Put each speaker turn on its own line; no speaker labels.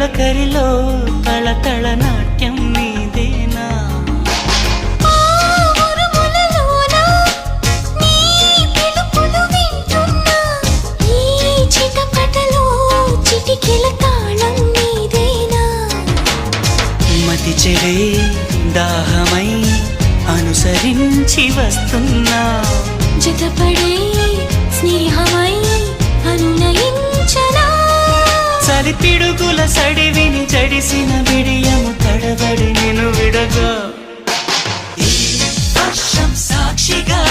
తొలకరిలో తళతళ నాట్యం నీదేనా మతి చెడే దాహమై అనుసరించి వస్తున్నా
జతపడే స్నేహమై అనునయించనా
చలి పిడుగుల సడివిని జడిసిన బిడియము తడబడి నిన్ను విడగా ఈ వర్షం సాక్షిగా